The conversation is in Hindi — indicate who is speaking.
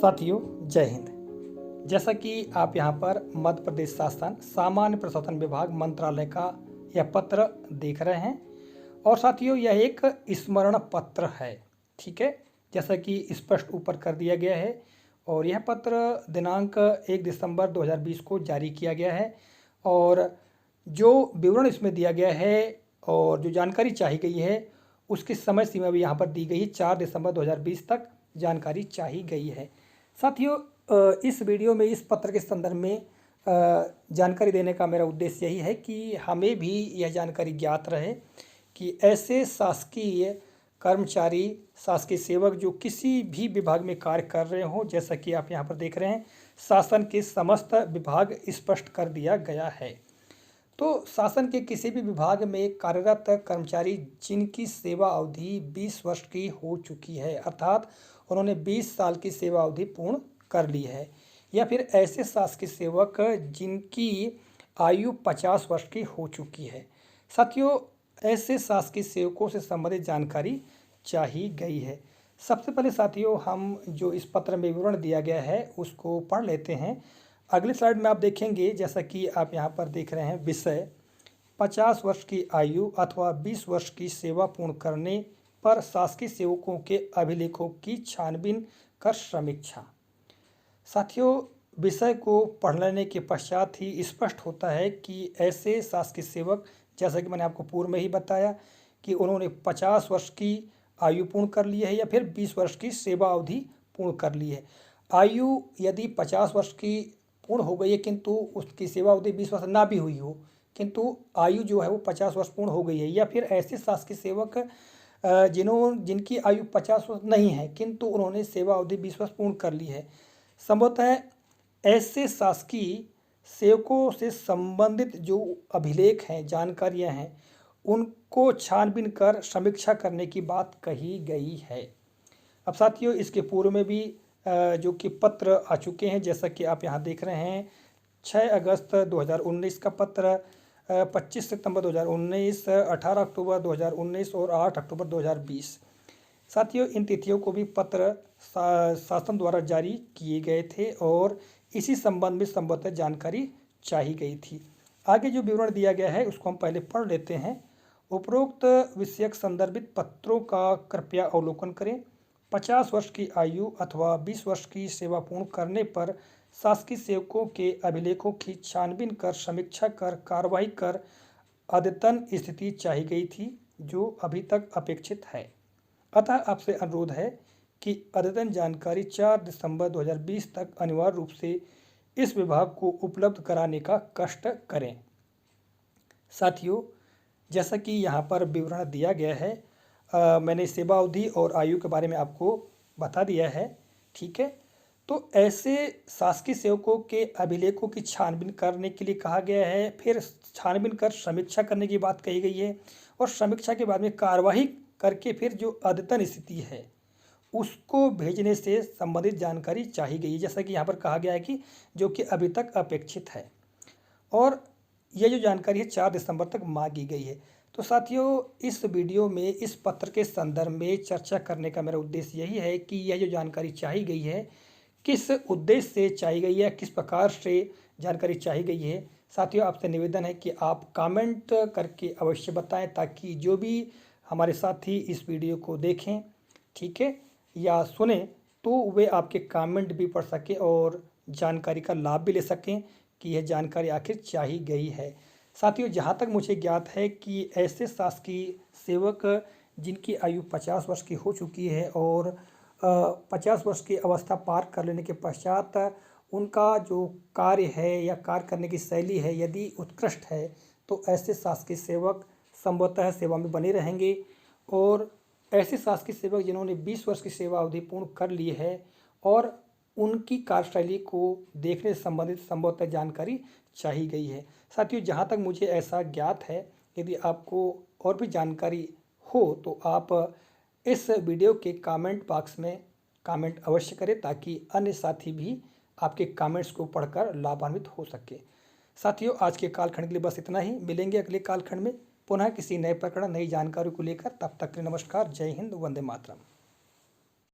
Speaker 1: साथियों, जय हिंद। जैसा कि आप यहाँ पर मध्य प्रदेश शासन सामान्य प्रशासन विभाग मंत्रालय का यह पत्र देख रहे हैं और साथियों यह एक स्मरण पत्र है। ठीक है, जैसा कि स्पष्ट ऊपर कर दिया गया है और यह पत्र दिनांक 1 दिसंबर 2020 को जारी किया गया है और जो विवरण इसमें दिया गया है और जो जानकारी चाही गई है उसकी समय सीमा भी यहाँ पर दी गई है। 4 दिसंबर 2020 तक जानकारी चाही गई है। साथियों, इस वीडियो में इस पत्र के संदर्भ में जानकारी देने का मेरा उद्देश्य यही है कि हमें भी यह जानकारी ज्ञात रहे कि ऐसे शासकीय कर्मचारी, शासकीय सेवक जो किसी भी विभाग में कार्य कर रहे हों, जैसा कि आप यहाँ पर देख रहे हैं, शासन के समस्त विभाग स्पष्ट कर दिया गया है। तो शासन के किसी भी विभाग में कार्यरत कर्मचारी जिनकी सेवा अवधि 20 वर्ष की हो चुकी है, अर्थात उन्होंने 20 साल की सेवा अवधि पूर्ण कर ली है, या फिर ऐसे शासकीय सेवक जिनकी आयु 50 वर्ष की हो चुकी है। साथियों, ऐसे शासकीय सेवकों से संबंधित जानकारी चाही गई है। सबसे पहले साथियों, हम जो इस पत्र में विवरण दिया गया है उसको पढ़ लेते हैं। अगले स्लाइड में आप देखेंगे, जैसा कि आप यहाँ पर देख रहे हैं, विषय 50 वर्ष की आयु अथवा 20 वर्ष की सेवा पूर्ण करने पर शासकीय सेवकों के अभिलेखों की छानबीन कर समीक्षा। साथियों, विषय को पढ़ लेने के पश्चात ही स्पष्ट होता है कि ऐसे शासकीय सेवक, जैसा कि मैंने आपको पूर्व में ही बताया कि उन्होंने 50 वर्ष की आयु पूर्ण कर ली है या फिर 20 वर्ष की सेवा अवधि पूर्ण कर ली है। आयु यदि 50 वर्ष की पूर्ण हो गई है किंतु उसकी सेवा अवधि 20 वर्ष ना भी हुई हो, किंतु आयु जो है वो 50 वर्ष पूर्ण हो गई है, या फिर ऐसे शासकीय सेवक जिनकी आयु 50 वर्ष नहीं है किंतु उन्होंने सेवा अवधि 20 वर्ष पूर्ण कर ली है। संभवतः ऐसे शासकीय सेवकों से संबंधित जो अभिलेख हैं, जानकारियां हैं, उनको छानबीन कर समीक्षा करने की बात कही गई है। अब साथियों, इसके पूर्व में भी जो कि पत्र आ चुके हैं, जैसा कि आप यहाँ देख रहे हैं, 6 अगस्त 2019 का पत्र, 25 सितंबर 2019, 18 अक्टूबर 2019 और 8 अक्टूबर 2020। साथियों, इन तिथियों को भी पत्र शासन द्वारा जारी किए गए थे और इसी संबंध में संबंधित जानकारी चाही गई थी। आगे जो विवरण दिया गया है उसको हम पहले पढ़ लेते हैं। उपरोक्त विषयक संदर्भित पत्रों का कृपया अवलोकन करें। 50 वर्ष की आयु अथवा 20 वर्ष की सेवा पूर्ण करने पर शासकीय सेवकों के अभिलेखों की छानबीन कर समीक्षा कर कार्रवाई कर अद्यतन स्थिति चाही गई थी जो अभी तक अपेक्षित है। अतः आपसे अनुरोध है कि अद्यतन जानकारी 4 दिसंबर 2020 तक अनिवार्य रूप से इस विभाग को उपलब्ध कराने का कष्ट करें। साथियों, जैसा कि यहाँ पर विवरण दिया गया है, मैंने सेवा अवधि और आयु के बारे में आपको बता दिया है। ठीक है, तो ऐसे शासकीय सेवकों के अभिलेखों की छानबीन करने के लिए कहा गया है, फिर छानबीन कर समीक्षा करने की बात कही गई है और समीक्षा के बाद में कार्यवाही करके फिर जो अद्यतन स्थिति है उसको भेजने से संबंधित जानकारी चाही गई है, जैसा कि यहाँ पर कहा गया है कि जो कि अभी तक अपेक्षित है और यह जो जानकारी है 4 दिसंबर तक मांगी गई है। तो साथियों, इस वीडियो में इस पत्र के संदर्भ में चर्चा करने का मेरा उद्देश्य यही है कि यह जो जानकारी चाही गई है किस उद्देश्य से चाही गई है, किस प्रकार से जानकारी चाही गई है। साथियों, आपसे निवेदन है कि आप कमेंट करके अवश्य बताएं ताकि जो भी हमारे साथी इस वीडियो को देखें, ठीक है, या सुने, तो वे आपके कमेंट भी पढ़ सकें और जानकारी का लाभ भी ले सकें कि यह जानकारी आखिर चाही गई है। साथियों, जहाँ तक मुझे ज्ञात है कि ऐसे शासकीय सेवक जिनकी आयु 50 वर्ष की हो चुकी है और 50 वर्ष की अवस्था पार कर लेने के पश्चात उनका जो कार्य है या कार्य करने की शैली है यदि उत्कृष्ट है, तो ऐसे शासकीय सेवक संभवतः सेवा में बने रहेंगे और ऐसे शासकीय सेवक जिन्होंने 20 वर्ष की सेवा अवधि पूर्ण कर ली है और उनकी कार्यशैली को देखने से संबंधित संभवतः जानकारी चाही गई है। साथियों, जहाँ तक मुझे ऐसा ज्ञात है, यदि आपको और भी जानकारी हो तो आप इस वीडियो के कमेंट बॉक्स में कमेंट अवश्य करें ताकि अन्य साथी भी आपके कमेंट्स को पढ़कर लाभान्वित हो सके। साथियों, आज के कालखंड के लिए बस इतना ही। मिलेंगे अगले कालखंड में पुनः किसी नए प्रकरण, नई जानकारी को लेकर। तब तक के लिए नमस्कार, जय हिंद, वंदे मातरम।